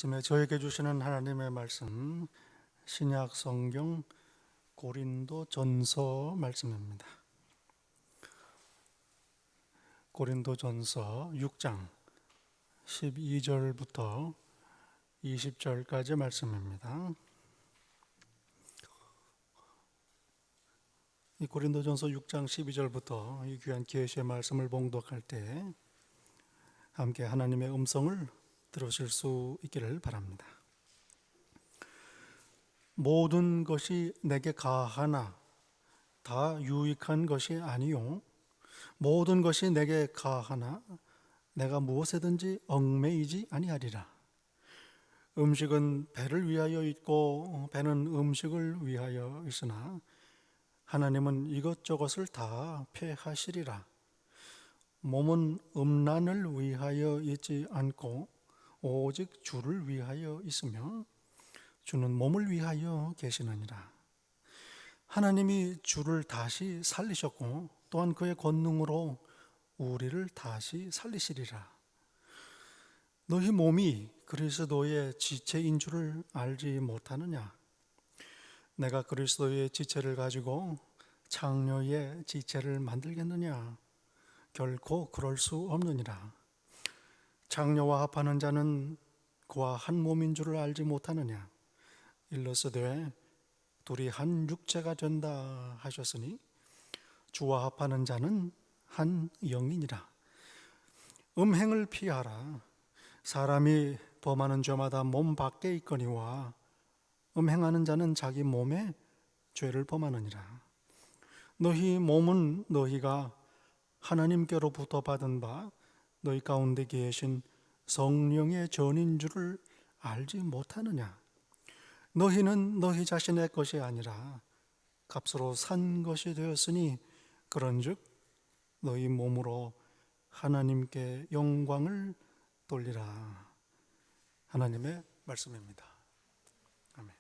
아침에 저에게 주시는 하나님의 말씀, 신약 성경 고린도 전서 말씀입니다. 고린도 전서 6장 12절부터 20절까지 말씀입니다. 이 고린도 전서 6장 12절부터 이 귀한 계시의 말씀을 봉독할 때 함께 하나님의 음성을 들으실 수 있기를 바랍니다. 모든 것이 내게 가하나 다 유익한 것이 아니요 모든 것이 내게 가하나 내가 무엇에든지 얽매이지 아니하리라. 음식은 배를 위하여 있고 배는 음식을 위하여 있으나 하나님은 이것저것을 다 폐하시리라. 몸은 음란을 위하여 있지 않고 오직 주를 위하여 있으며 주는 몸을 위하여 계시느니라. 하나님이 주를 다시 살리셨고 또한 그의 권능으로 우리를 다시 살리시리라. 너희 몸이 그리스도의 지체인 줄을 알지 못하느냐? 내가 그리스도의 지체를 가지고 장녀의 지체를 만들겠느냐? 결코 그럴 수 없느니라. 장녀와 합하는 자는 그와 한 몸인 줄을 알지 못하느냐? 일러스되 둘이 한 육체가 된다 하셨으니 주와 합하는 자는 한 영이니라. 음행을 피하라. 사람이 범하는 죄마다 몸 밖에 있거니와 음행하는 자는 자기 몸에 죄를 범하느니라. 너희 몸은 너희가 하나님께로부터 받은 바 너희 가운데 계신 성령의 전인 줄을 알지 못하느냐? 너희는 너희 자신의 것이 아니라 값으로 산 것이 되었으니 그런즉 너희 몸으로 하나님께 영광을 돌리라. 하나님의 말씀입니다. 아멘.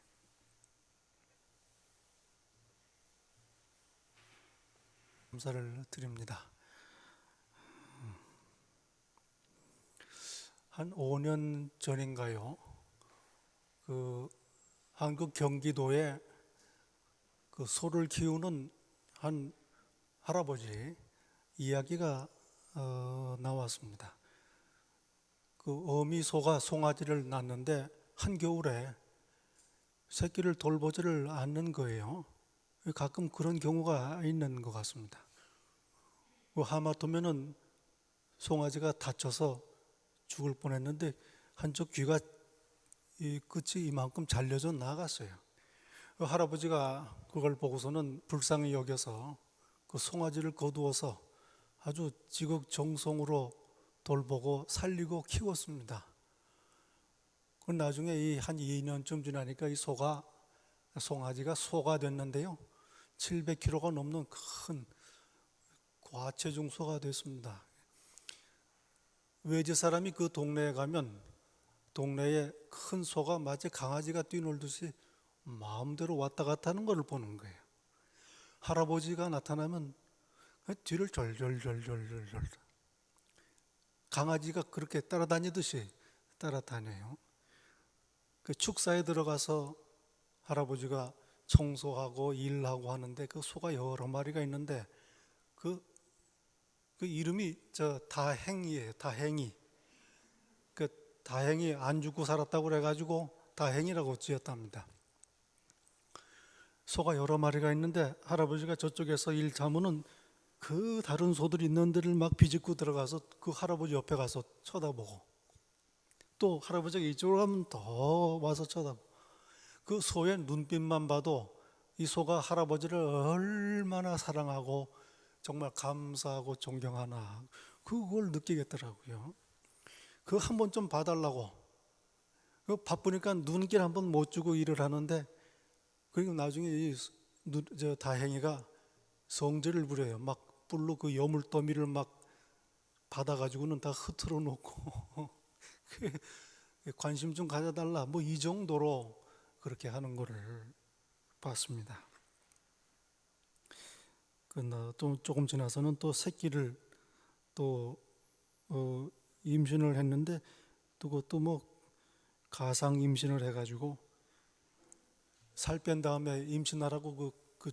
감사를 드립니다. 한 5년 전인가요? 한국 경기도에 소를 키우는 한 할아버지 이야기가 나왔습니다. 어미 소가 송아지를 낳는데 한겨울에 새끼를 돌보지를 않는 거예요. 가끔 그런 경우가 있는 것 같습니다. 하마터면은 송아지가 다쳐서 죽을 뻔했는데 한쪽 귀가 끝이 이만큼 잘려져 나갔어요. 할아버지가 그걸 보고서는 불쌍히 여겨서 그 송아지를 거두어서 아주 지극정성으로 돌보고 살리고 키웠습니다. 그 나중에 한 2년쯤 지나니까 이 송아지가 소가 됐는데요. 700kg가 넘는 큰 과체중 소가 됐습니다. 외지 사람이 그 동네에 가면 동네에 큰 소가 마치 강아지가 뛰놀듯이 마음대로 왔다 갔다 하는 걸 보는 거예요. 할아버지가 나타나면 뒤를 절절절절절 강아지가 그렇게 따라다니듯이 따라다녀요. 그 축사에 들어가서 할아버지가 청소하고 일하고 하는데 그 소가 여러 마리가 있는데 그 이름이 다행이에요. 다행이. 그 다행이 안 죽고 살았다고 그래가지고 다행이라고 지었답니다. 소가 여러 마리가 있는데 할아버지가 저쪽에서 일 자면은 그 다른 소들이 있는 데를 막 비집고 들어가서 그 할아버지 옆에 가서 쳐다보고 또 할아버지가 이쪽으로 가면 더 와서 쳐다보고 그 소의 눈빛만 봐도 이 소가 할아버지를 얼마나 사랑하고 정말 감사하고 존경하나 그걸 느끼겠더라고요. 그거 한 번 좀 봐달라고. 바쁘니까 눈길 한 번 못 주고 일을 하는데 그리고 나중에 다행이가 성질을 부려요. 막 뿔로 그 여물더미를 막 받아가지고는 다 흐트러 놓고 관심 좀 가져달라. 뭐 이 정도로 그렇게 하는 거를 봤습니다. 또 조금 지나서는 또 새끼를 또 임신을 했는데 또 그것도 뭐 가상 임신을 해가지고 살 뺀 다음에 임신하라고 그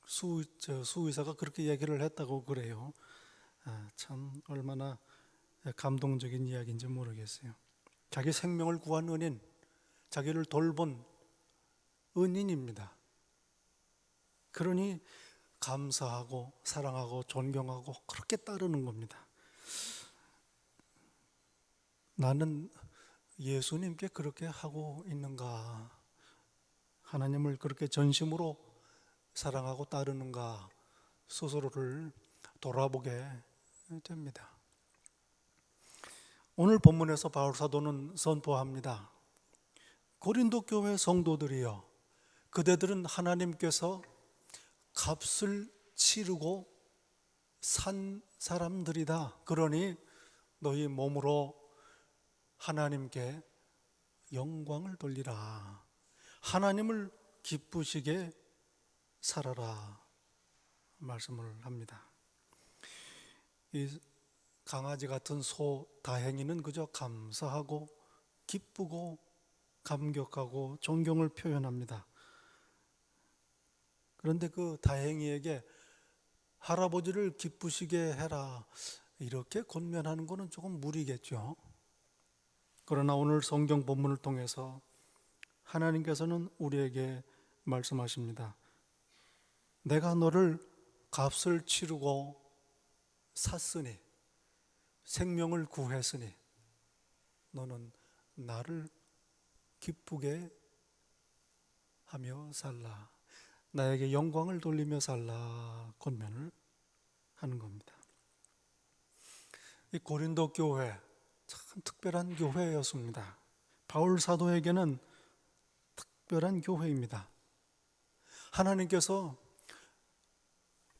수의사가 그렇게 얘기를 했다고 그래요. 참 얼마나 감동적인 이야기인지 모르겠어요. 자기 생명을 구한 은인, 자기를 돌본 은인입니다. 그러니 감사하고 사랑하고 존경하고 그렇게 따르는 겁니다. 나는 예수님께 그렇게 하고 있는가? 하나님을 그렇게 전심으로 사랑하고 따르는가? 스스로를 돌아보게 됩니다. 오늘 본문에서 바울 사도는 선포합니다. 고린도 교회 성도들이여, 그대들은 하나님께서 값을 치르고 산 사람들이다. 그러니 너희 몸으로 하나님께 영광을 돌리라. 하나님을 기쁘시게 살아라. 말씀을 합니다. 이 강아지 같은 소 다행이는 그저 감사하고 기쁘고 감격하고 존경을 표현합니다. 그런데 그 다행이에게 할아버지를 기쁘시게 해라, 이렇게 권면하는 것은 조금 무리겠죠. 그러나 오늘 성경 본문을 통해서 하나님께서는 우리에게 말씀하십니다. 내가 너를 값을 치르고 샀으니, 생명을 구했으니 너는 나를 기쁘게 하며 살라. 나에게 영광을 돌리며 살라. 권면을 하는 겁니다. 이 고린도 교회 참 특별한 교회였습니다. 바울 사도에게는 특별한 교회입니다. 하나님께서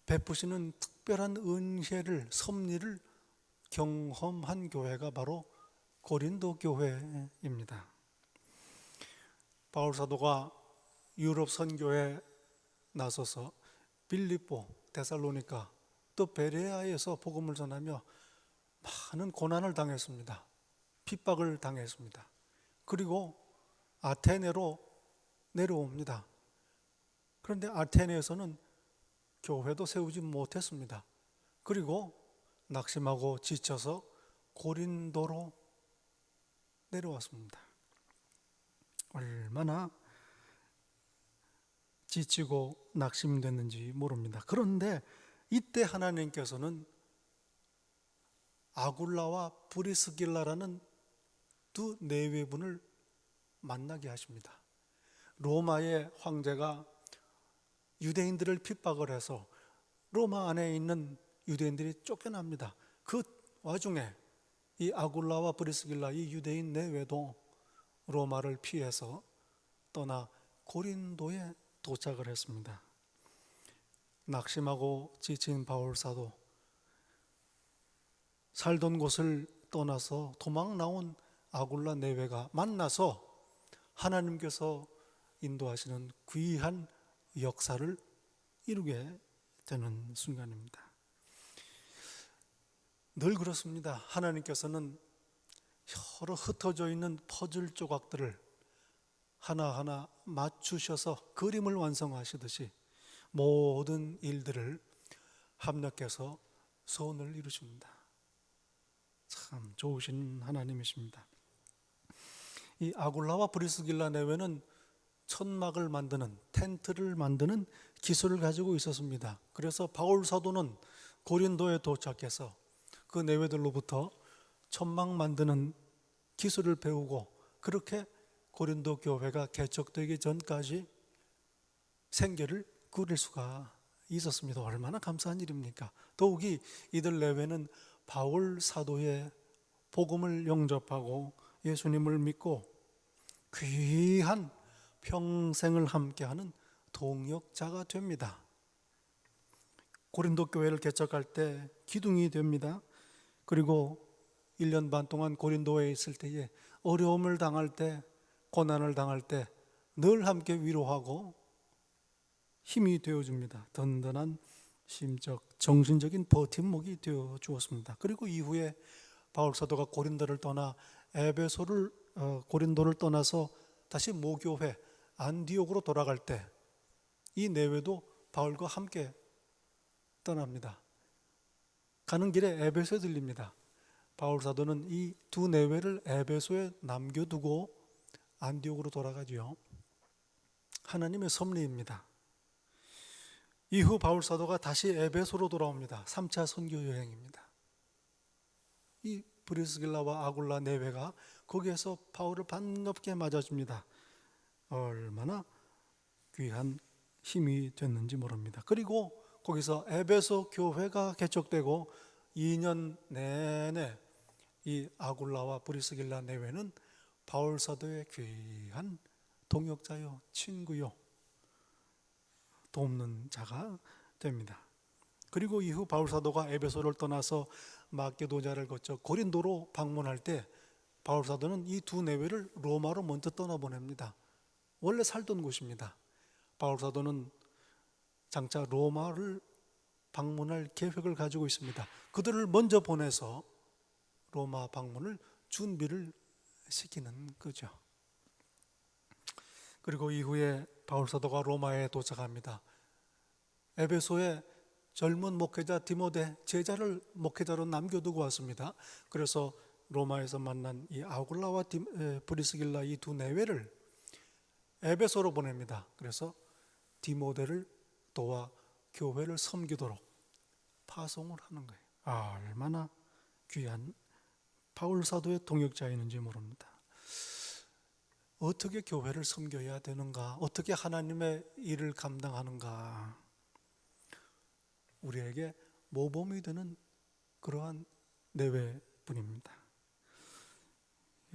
베푸시는 특별한 은혜를, 섭리를 경험한 교회가 바로 고린도 교회입니다. 바울 사도가 유럽 선교에 나서서 빌립보, 데살로니가, 또 베레아에서 복음을 전하며 많은 고난을 당했습니다. 핍박을 당했습니다. 그리고 아테네로 내려옵니다. 그런데 아테네에서는 교회도 세우지 못했습니다. 그리고 낙심하고 지쳐서 고린도로 내려왔습니다. 얼마나 지치고 낙심됐는지 모릅니다. 그런데 이때 하나님께서는 아굴라와 브리스길라라는 두 내외분을 만나게 하십니다. 로마의 황제가 유대인들을 핍박을 해서 로마 안에 있는 유대인들이 쫓겨납니다. 그 와중에 이 아굴라와 브리스길라, 이 유대인 내외도 로마를 피해서 떠나 고린도에 도착을 했습니다. 낙심하고 지친 바울 사도, 살던 곳을 떠나서 도망 나온 아굴라 내외가 만나서 하나님께서 인도하시는 귀한 역사를 이루게 되는 순간입니다. 늘 그렇습니다. 하나님께서는 여러 흩어져 있는 퍼즐 조각들을 하나하나 맞추셔서 그림을 완성하시듯이 모든 일들을 합력해서 선을 이루십니다. 참 좋으신 하나님이십니다. 이 아굴라와 브리스길라 내외는 천막을 만드는, 텐트를 만드는 기술을 가지고 있었습니다. 그래서 바울 사도는 고린도에 도착해서 그 내외들로부터 천막 만드는 기술을 배우고, 그렇게 고린도 교회가 개척되기 전까지 생계를 꾸릴 수가 있었습니다. 얼마나 감사한 일입니까? 더욱이 이들 내외는 바울 사도의 복음을 영접하고 예수님을 믿고 귀한 평생을 함께하는 동역자가 됩니다. 고린도 교회를 개척할 때 기둥이 됩니다. 그리고 1년 반 동안 고린도에 있을 때에 어려움을 당할 때, 고난을 당할 때 늘 함께 위로하고 힘이 되어줍니다. 든든한 심적, 정신적인 버팀목이 되어 주었습니다. 그리고 이후에 바울 사도가 고린도를 떠나 에베소를 고린도를 떠나서 다시 모교회 안디옥으로 돌아갈 때 이 내외도 바울과 함께 떠납니다. 가는 길에 에베소에 들립니다. 바울 사도는 이 두 내외를 에베소에 남겨두고 안디옥으로 돌아가지요. 하나님의 섭리입니다. 이후 바울 사도가 다시 에베소로 돌아옵니다. 3차 선교 여행입니다. 이 브리스길라와 아굴라 내외가 거기에서 바울을 반갑게 맞아줍니다. 얼마나 귀한 힘이 됐는지 모릅니다. 그리고 거기서 에베소 교회가 개척되고 2년 내내 이 아굴라와 브리스길라 내외는 바울 사도의 귀한 동역자요, 친구요, 돕는 자가 됩니다. 그리고 이후 바울 사도가 에베소를 떠나서 마게도냐를 거쳐 고린도로 방문할 때 바울 사도는 이 두 내외를 로마로 먼저 떠나보냅니다. 원래 살던 곳입니다. 바울 사도는 장차 로마를 방문할 계획을 가지고 있습니다. 그들을 먼저 보내서 로마 방문을 준비를 시키는 거죠. 그리고 이후에 바울 사도가 로마에 도착합니다. 에베소에 젊은 목회자 디모데 제자를 목회자로 남겨두고 왔습니다. 그래서 로마에서 만난 이 아굴라와 브리스길라 이 두 내외를 에베소로 보냅니다. 그래서 디모데를 도와 교회를 섬기도록 파송을 하는 거예요. 얼마나 귀한 바울 사도의 동역자이는지 모릅니다. 어떻게 교회를 섬겨야 되는가? 어떻게 하나님의 일을 감당하는가? 우리에게 모범이 되는 그러한 내외분입니다.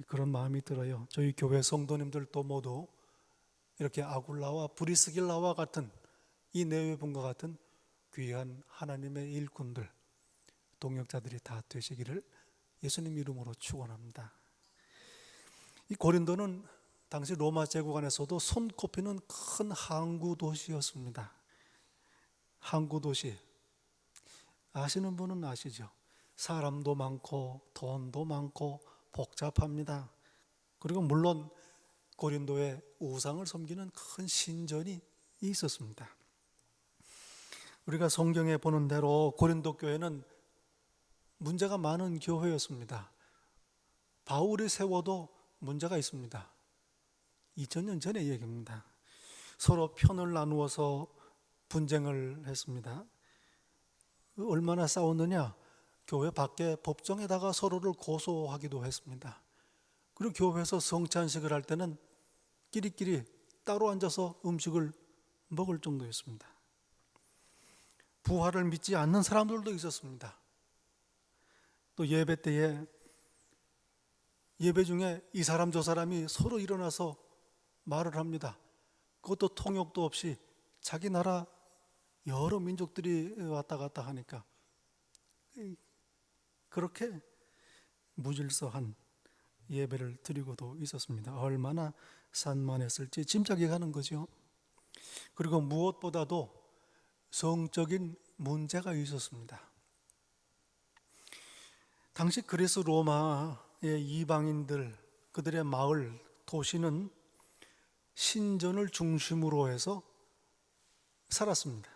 그런 마음이 들어요. 저희 교회 성도님들도 모두 이렇게 아굴라와 브리스길라와 같은 이 내외분과 같은 귀한 하나님의 일꾼들, 동역자들이 다 되시기를 예수님 이름으로 축원합니다. 이 고린도는 당시 로마 제국 안에서도 손꼽히는 큰 항구 도시였습니다. 항구 도시 아시는 분은 아시죠? 사람도 많고 돈도 많고 복잡합니다. 그리고 물론 고린도에 우상을 섬기는 큰 신전이 있었습니다. 우리가 성경에 보는 대로 고린도 교회는 문제가 많은 교회였습니다. 바울이 세워도 문제가 있습니다. 2000년 전의 얘기입니다. 서로 편을 나누어서 분쟁을 했습니다. 얼마나 싸웠느냐? 교회 밖에 법정에다가 서로를 고소하기도 했습니다. 그리고 교회에서 성찬식을 할 때는 끼리끼리 따로 앉아서 음식을 먹을 정도였습니다. 부활을 믿지 않는 사람들도 있었습니다. 또 예배 때에 예배 중에 이 사람 저 사람이 서로 일어나서 말을 합니다. 그것도 통역도 없이 자기 나라 여러 민족들이 왔다 갔다 하니까 그렇게 무질서한 예배를 드리고도 있었습니다. 얼마나 산만했을지 짐작이 가는 거죠. 그리고 무엇보다도 성적인 문제가 있었습니다. 당시 그리스 로마의 이방인들, 그들의 마을, 도시는 신전을 중심으로 해서 살았습니다.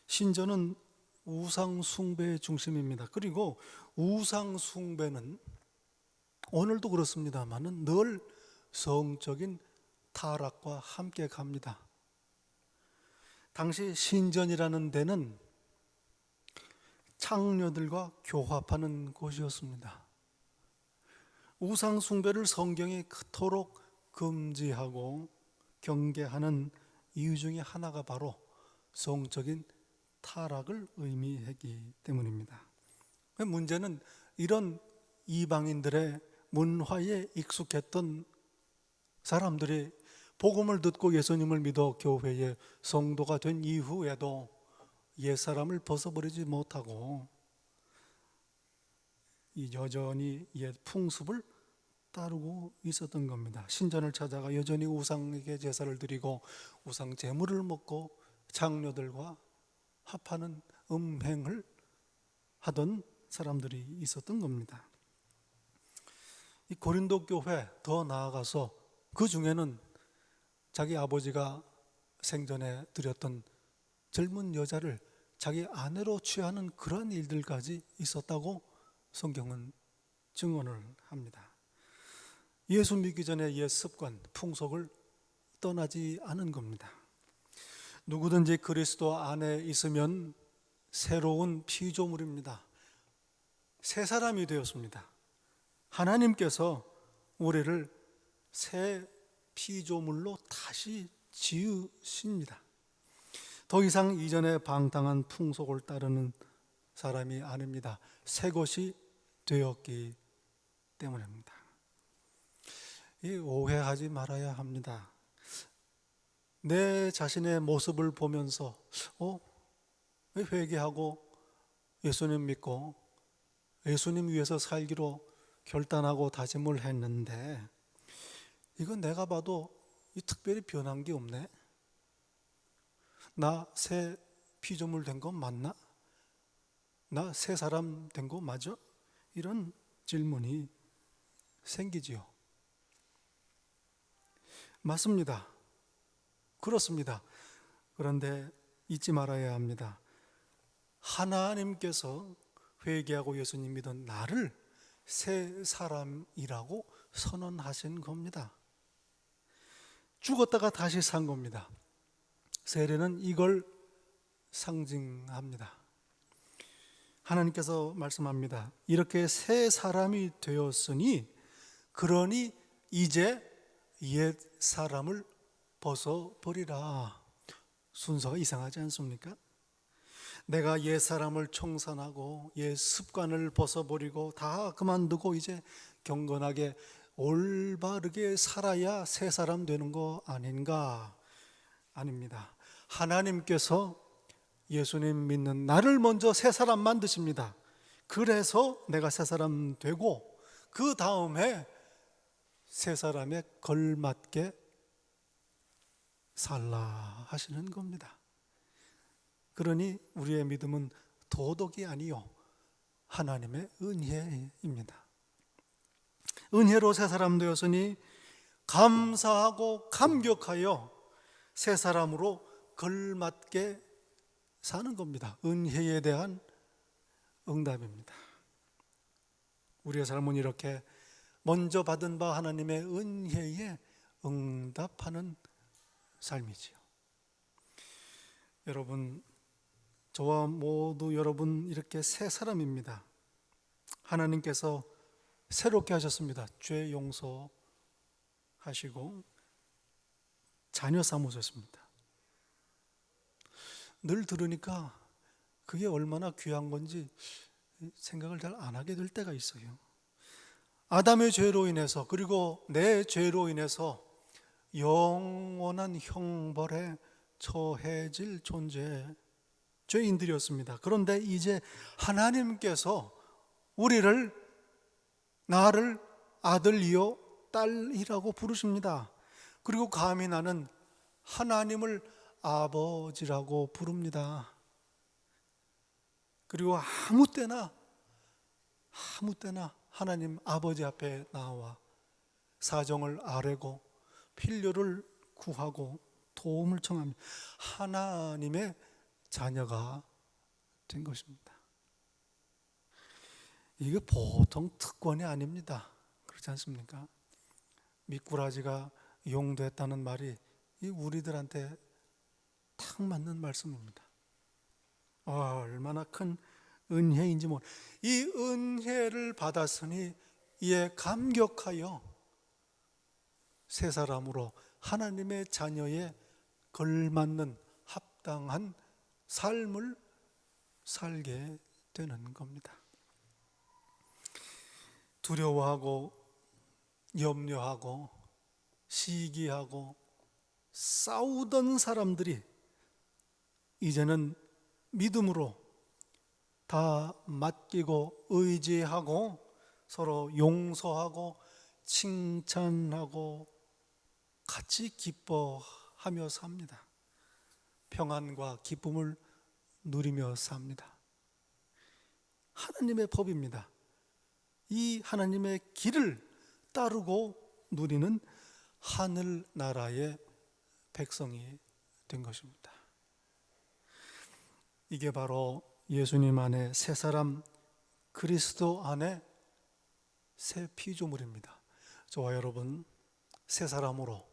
신전은 우상 숭배의 중심입니다. 그리고 우상 숭배는 오늘도 그렇습니다만은 늘 성적인 타락과 함께 갑니다. 당시 신전이라는 데는 창녀들과 교합하는 곳이었습니다. 우상 숭배를 성경이 그토록 금지하고 경계하는 이유 중에 하나가 바로 성적인 타락을 의미하기 때문입니다. 문제는 이런 이방인들의 문화에 익숙했던 사람들이 복음을 듣고 예수님을 믿어 교회의 성도가 된 이후에도 옛사람을 벗어버리지 못하고 여전히 옛 풍습을 따르고 있었던 겁니다. 신전을 찾아가 여전히 우상에게 제사를 드리고 우상 제물을 먹고 장녀들과 합하는 음행을 하던 사람들이 있었던 겁니다. 이 고린도 교회 더 나아가서 그 중에는 자기 아버지가 생전에 드렸던 젊은 여자를 자기 아내로 취하는 그런 일들까지 있었다고 성경은 증언을 합니다. 예수 믿기 전에 옛 습관, 풍속을 떠나지 않은 겁니다. 누구든지 그리스도 안에 있으면 새로운 피조물입니다. 새 사람이 되었습니다. 하나님께서 우리를 새 피조물로 다시 지으십니다. 더 이상 이전에 방탕한 풍속을 따르는 사람이 아닙니다. 새 것이 되었기 때문입니다. 이 오해하지 말아야 합니다. 내 자신의 모습을 보면서 왜 회개하고 예수님 믿고 예수님 위해서 살기로 결단하고 다짐을 했는데 이건 내가 봐도 특별히 변한 게 없네. 나 새 피조물 된 거 맞나? 나 새 사람 된 거 맞아? 이런 질문이 생기지요. 맞습니다. 그렇습니다. 그런데 잊지 말아야 합니다. 하나님께서 회개하고 예수님 믿은 나를 새 사람이라고 선언하신 겁니다. 죽었다가 다시 산 겁니다. 세례는 이걸 상징합니다. 하나님께서 말씀합니다. 이렇게 새 사람이 되었으니 그러니 이제 옛 사람을 벗어버리라. 순서가 이상하지 않습니까? 내가 옛 사람을 청산하고 옛 습관을 벗어버리고 다 그만두고 이제 경건하게 올바르게 살아야 새 사람 되는 거 아닌가? 아닙니다. 하나님께서 예수님 믿는 나를 먼저 새 사람 만드십니다. 그래서 내가 새 사람 되고 그 다음에 새 사람에 걸맞게 살라 하시는 겁니다. 그러니 우리의 믿음은 도덕이 아니요 하나님의 은혜입니다. 은혜로 새 사람 되었으니 감사하고 감격하여 새 사람으로 걸맞게 사는 겁니다. 은혜에 대한 응답입니다. 우리의 삶은 이렇게 먼저 받은 바 하나님의 은혜에 응답하는 삶이지요. 여러분, 저와 모두 여러분 이렇게 새 사람입니다. 하나님께서 새롭게 하셨습니다. 죄 용서하시고 자녀 삼으셨습니다. 늘 들으니까 그게 얼마나 귀한 건지 생각을 잘 안 하게 될 때가 있어요. 아담의 죄로 인해서 그리고 내 죄로 인해서 영원한 형벌에 처해질 존재 죄인들이었습니다. 그런데 이제 하나님께서 나를 아들이요 딸이라고 부르십니다. 그리고 감히 나는 하나님을 아버지라고 부릅니다. 그리고 아무 때나 하나님 아버지 앞에 나와 사정을 아뢰고 필요를 구하고 도움을 청합니다. 하나님의 자녀가 된 것입니다. 이게 보통 특권이 아닙니다. 그렇지 않습니까? 미꾸라지가 용됐다는 말이 우리들한테 딱 맞는 말씀입니다. 얼마나 큰 은혜인지 이 은혜를 받았으니 이에 감격하여 새 사람으로 하나님의 자녀에 걸맞는 합당한 삶을 살게 되는 겁니다. 두려워하고 염려하고 시기하고 싸우던 사람들이 이제는 믿음으로 다 맡기고 의지하고 서로 용서하고 칭찬하고 같이 기뻐하며 삽니다. 평안과 기쁨을 누리며 삽니다. 하나님의 법입니다. 이 하나님의 길을 따르고 누리는 하늘나라의 백성이 된 것입니다. 이게 바로 예수님 안에 새 사람, 그리스도 안에 새 피조물입니다. 저와 여러분 새 사람으로,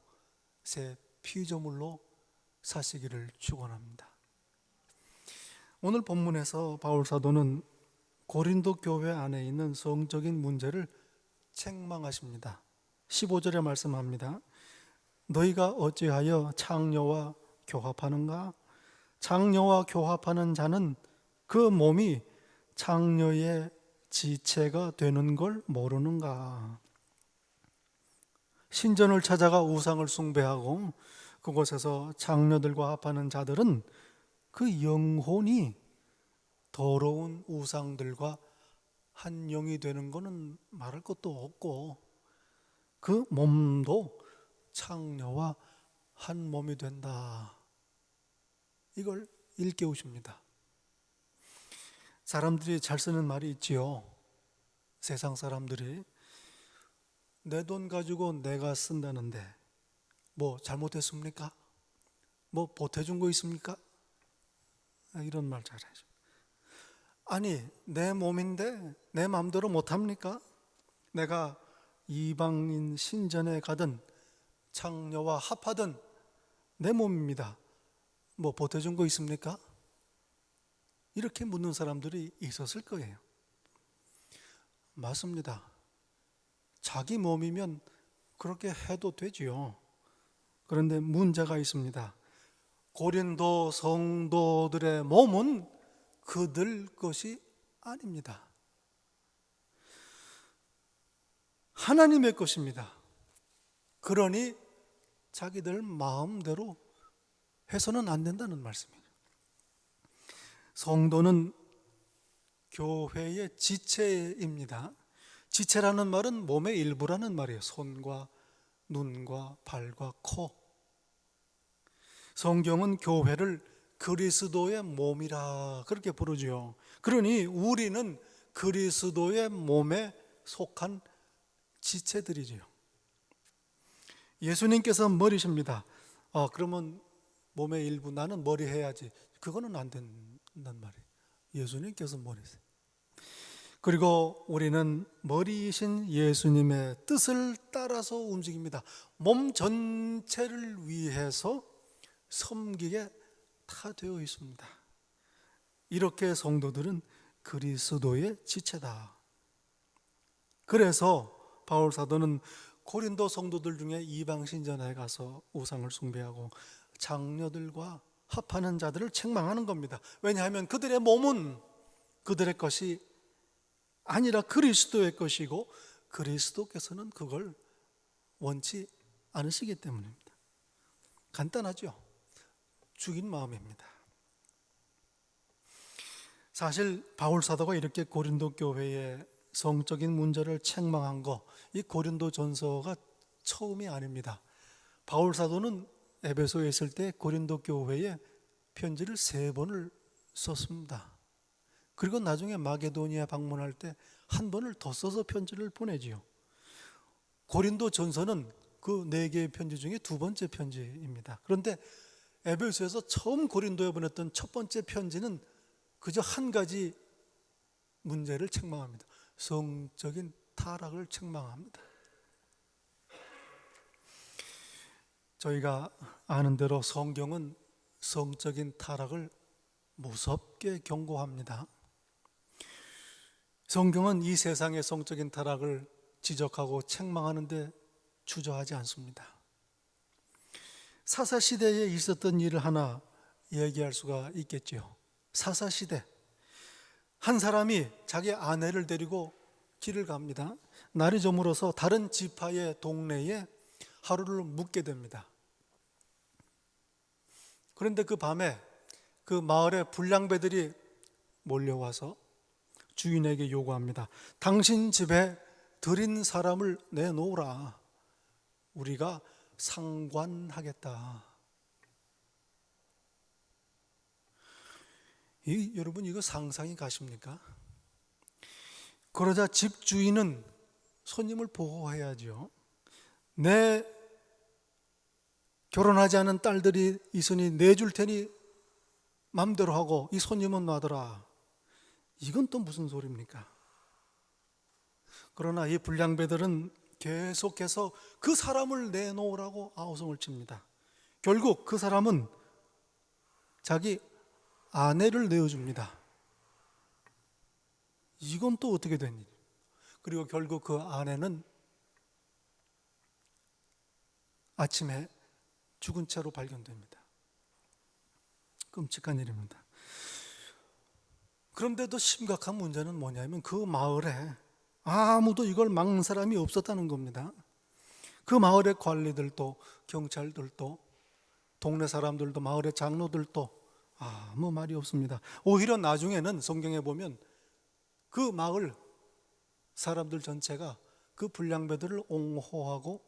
새 피조물로 사시기를 축원합니다. 오늘 본문에서 바울 사도는 고린도 교회 안에 있는 성적인 문제를 책망하십니다. 15절에 말씀합니다. 너희가 어찌하여 창녀와 교합하는가? 창녀와 교합하는 자는 그 몸이 창녀의 지체가 되는 걸 모르는가? 신전을 찾아가 우상을 숭배하고 그곳에서 창녀들과 합하는 자들은 그 영혼이 더러운 우상들과 한 영이 되는 것은 말할 것도 없고 그 몸도 창녀와 한 몸이 된다. 이걸 일깨우십니다. 사람들이 잘 쓰는 말이 있지요. 세상 사람들이 내 돈 가지고 내가 쓴다는데 뭐 잘못했습니까? 뭐 보태준 거 있습니까? 이런 말 잘하죠. 아니 내 몸인데 내 마음대로 못합니까? 내가 이방인 신전에 가든 창녀와 합하든 내 몸입니다. 뭐 보태준 거 있습니까? 이렇게 묻는 사람들이 있었을 거예요. 맞습니다. 자기 몸이면 그렇게 해도 되지요. 그런데 문제가 있습니다. 고린도 성도들의 몸은 그들 것이 아닙니다. 하나님의 것입니다. 그러니 자기들 마음대로 해서는 안 된다는 말씀이에요. 성도는 교회의 지체입니다. 지체라는 말은 몸의 일부라는 말이에요. 손과 눈과 발과 코. 성경은 교회를 그리스도의 몸이라 그렇게 부르죠. 그러니 우리는 그리스도의 몸에 속한 지체들이지요. 예수님께서 머리십니다. 그러면 몸의 일부 나는 머리 해야지. 그거는 안 된단 말이에요. 예수님께서 머리세요. 그리고 우리는 머리이신 예수님의 뜻을 따라서 움직입니다. 몸 전체를 위해서 섬기게 다 되어 있습니다. 이렇게 성도들은 그리스도의 지체다. 그래서 바울 사도는 고린도 성도들 중에 이방 신전에 가서 우상을 숭배하고 장녀들과 합하는 자들을 책망하는 겁니다. 왜냐하면 그들의 몸은 그들의 것이 아니라 그리스도의 것이고 그리스도께서는 그걸 원치 않으시기 때문입니다. 간단하죠? 죽인 마음입니다. 사실 바울 사도가 이렇게 고린도 교회의 성적인 문제를 책망한 거, 이 고린도 전서가 처음이 아닙니다. 바울 사도는 에베소에 있을 때 고린도 교회에 편지를 3번을 썼습니다. 그리고 나중에 마게도니아 방문할 때 1번을 더 써서 편지를 보내지요. 고린도 전서는 그 4개의 편지 중에 2번째 편지입니다. 그런데 에베소에서 처음 고린도에 보냈던 첫 번째 편지는 그저 한 가지 문제를 책망합니다. 성적인 타락을 책망합니다. 저희가 아는 대로 성경은 성적인 타락을 무섭게 경고합니다. 성경은 이 세상의 성적인 타락을 지적하고 책망하는데 주저하지 않습니다. 사사시대에 있었던 일을 하나 얘기할 수가 있겠죠. 사사시대, 한 사람이 자기 아내를 데리고 길을 갑니다. 날이 저물어서 다른 지파의 동네에 하루를 묵게 됩니다. 그런데 그 밤에 그 마을에 불량배들이 몰려와서 주인에게 요구합니다. 당신 집에 들인 사람을 내놓으라. 우리가 상관하겠다. 여러분 이거 상상이 가십니까? 그러자 집주인은 손님을 보호해야죠. 내 결혼하지 않은 딸들이 있으니 내줄 테니 맘대로 하고 이 손님은 놔둬라. 이건 또 무슨 소리입니까? 그러나 이 불량배들은 계속해서 그 사람을 내놓으라고 아우성을 칩니다. 결국 그 사람은 자기 아내를 내어줍니다. 이건 또 어떻게 된 일이에요? 그리고 결국 그 아내는 아침에 죽은 채로 발견됩니다. 끔찍한 일입니다. 그런데도 심각한 문제는 뭐냐면 그 마을에 아무도 이걸 막는 사람이 없었다는 겁니다. 그 마을의 관리들도 경찰들도 동네 사람들도 마을의 장로들도 아무 말이 없습니다. 오히려 나중에는 성경에 보면 그 마을 사람들 전체가 그 불량배들을 옹호하고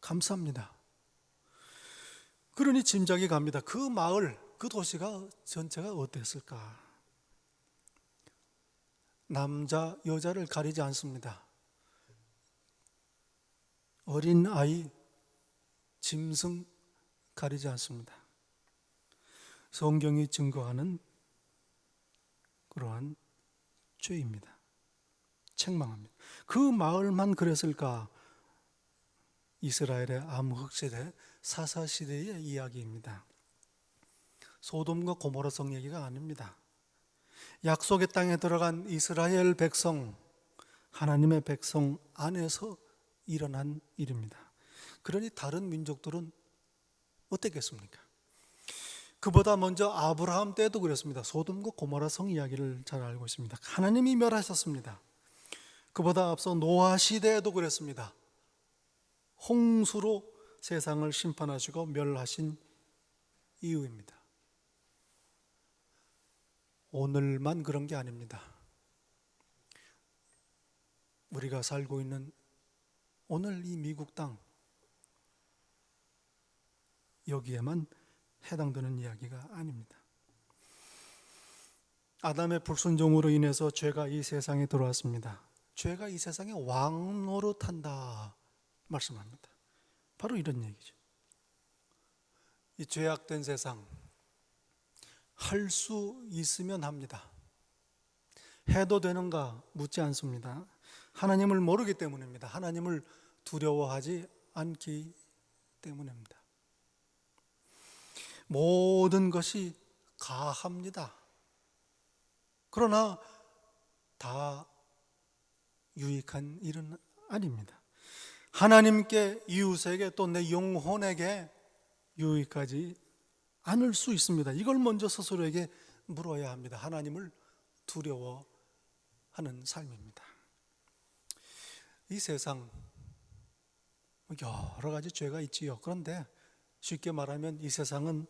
감쌉니다. 그러니 짐작이 갑니다. 그 마을, 그 도시가 전체가 어땠을까? 남자, 여자를 가리지 않습니다. 어린 아이, 짐승 가리지 않습니다. 성경이 증거하는 그러한 죄입니다. 책망합니다. 그 마을만 그랬을까? 이스라엘의 암흑시대, 사사시대의 이야기입니다. 소돔과 고모라 성 얘기가 아닙니다. 약속의 땅에 들어간 이스라엘 백성, 하나님의 백성 안에서 일어난 일입니다. 그러니 다른 민족들은 어땠겠습니까? 그보다 먼저 아브라함 때도 그랬습니다. 소돔과 고모라 성 이야기를 잘 알고 있습니다. 하나님이 멸하셨습니다. 그보다 앞서 노아 시대에도 그랬습니다. 홍수로 세상을 심판하시고 멸하신 이유입니다. 오늘만 그런 게 아닙니다. 우리가 살고 있는 오늘 이 미국 땅, 여기에만 해당되는 이야기가 아닙니다. 아담의 불순종으로 인해서 죄가 이 세상에 들어왔습니다. 죄가 이 세상에 왕노릇한다 말씀합니다. 바로 이런 얘기죠. 이 죄악된 세상, 할 수 있으면 합니다. 해도 되는가 묻지 않습니다. 하나님을 모르기 때문입니다. 하나님을 두려워하지 않기 때문입니다. 모든 것이 가합니다. 그러나 다 유익한 일은 아닙니다. 하나님께, 이웃에게, 또 내 영혼에게 유익하지 않을 수 있습니다. 이걸 먼저 스스로에게 물어야 합니다. 하나님을 두려워하는 삶입니다. 이 세상 여러 가지 죄가 있지요. 그런데 쉽게 말하면 이 세상은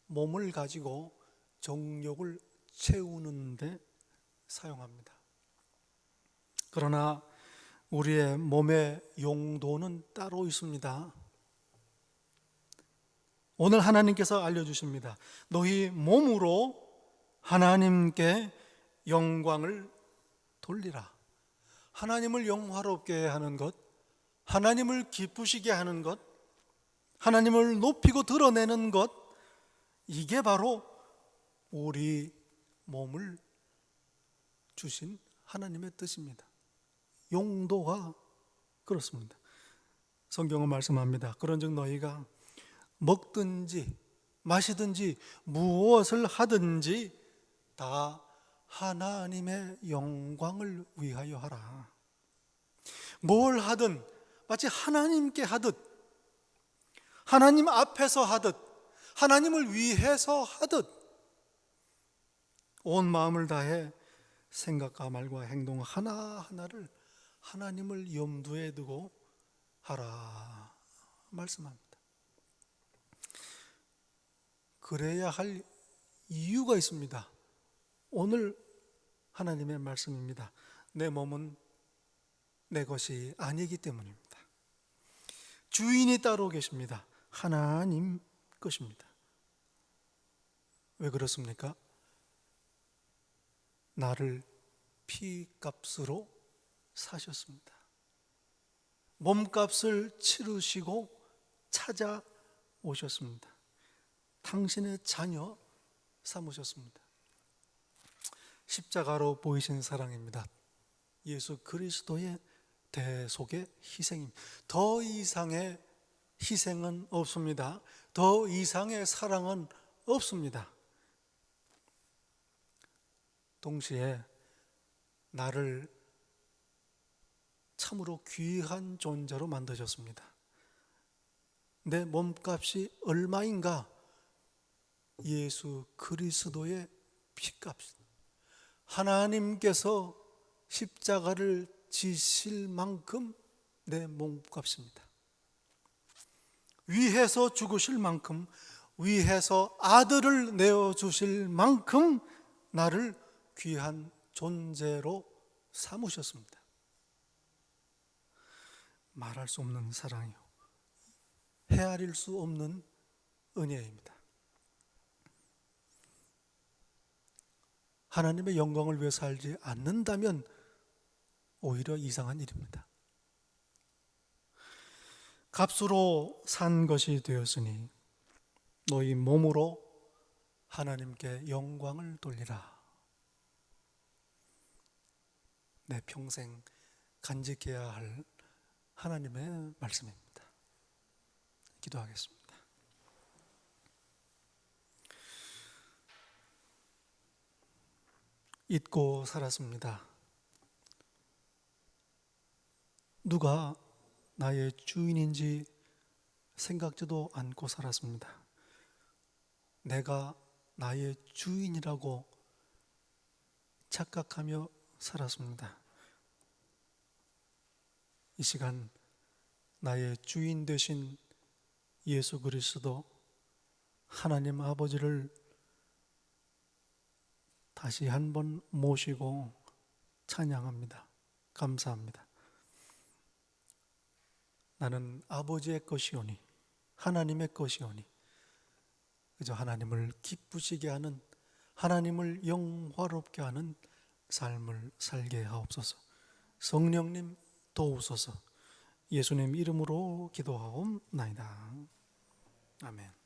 몸을 가지고 정욕을 채우는데 사용합니다. 그러나 우리의 몸의 용도는 따로 있습니다. 오늘 하나님께서 알려주십니다. 너희 몸으로 하나님께 영광을 돌리라. 하나님을 영화롭게 하는 것, 하나님을 기쁘시게 하는 것, 하나님을 높이고 드러내는 것, 이게 바로 우리 몸을 주신 하나님의 뜻입니다. 용도가 그렇습니다. 성경은 말씀합니다. 그런즉 너희가 먹든지 마시든지 무엇을 하든지 다 하나님의 영광을 위하여 하라. 뭘 하든 마치 하나님께 하듯, 하나님 앞에서 하듯, 하나님을 위해서 하듯 온 마음을 다해 생각과 말과 행동 하나하나를 하나님을 염두에 두고 하라 말씀합니다. 그래야 할 이유가 있습니다. 오늘 하나님의 말씀입니다. 내 몸은 내 것이 아니기 때문입니다. 주인이 따로 계십니다. 하나님 것입니다. 왜 그렇습니까? 나를 피값으로 사셨습니다. 몸값을 치르시고 찾아오셨습니다. 당신의 자녀 삼으셨습니다. 십자가로 보이신 사랑입니다. 예수 그리스도의 대속의 희생입니다. 더 이상의 희생은 없습니다. 더 이상의 사랑은 없습니다. 동시에 나를 참으로 귀한 존재로 만드셨습니다. 내 몸값이 얼마인가? 예수 그리스도의 피값. 하나님께서 십자가를 지실 만큼 내 몸값입니다. 위해서 죽으실 만큼, 위해서 아들을 내어주실 만큼 나를 귀한 존재로 삼으셨습니다. 말할 수 없는 사랑이요, 헤아릴 수 없는 은혜입니다. 하나님의 영광을 위해 살지 않는다면 오히려 이상한 일입니다. 값으로 산 것이 되었으니 너희 몸으로 하나님께 영광을 돌리라. 내 평생 간직해야 할 하나님의 말씀입니다. 기도하겠습니다. 잊고 살았습니다. 누가 나의 주인인지 생각지도 않고 살았습니다. 내가 나의 주인이라고 착각하며 살았습니다. 이 시간 나의 주인 되신 예수 그리스도 하나님 아버지를 다시 한번 모시고 찬양합니다. 감사합니다. 나는 아버지의 것이오니 하나님의 것이오니 그저 하나님을 기쁘시게 하는, 하나님을 영화롭게 하는 삶을 살게 하옵소서. 성령님 도우소서. 예수님 이름으로 기도하옵나이다. 아멘.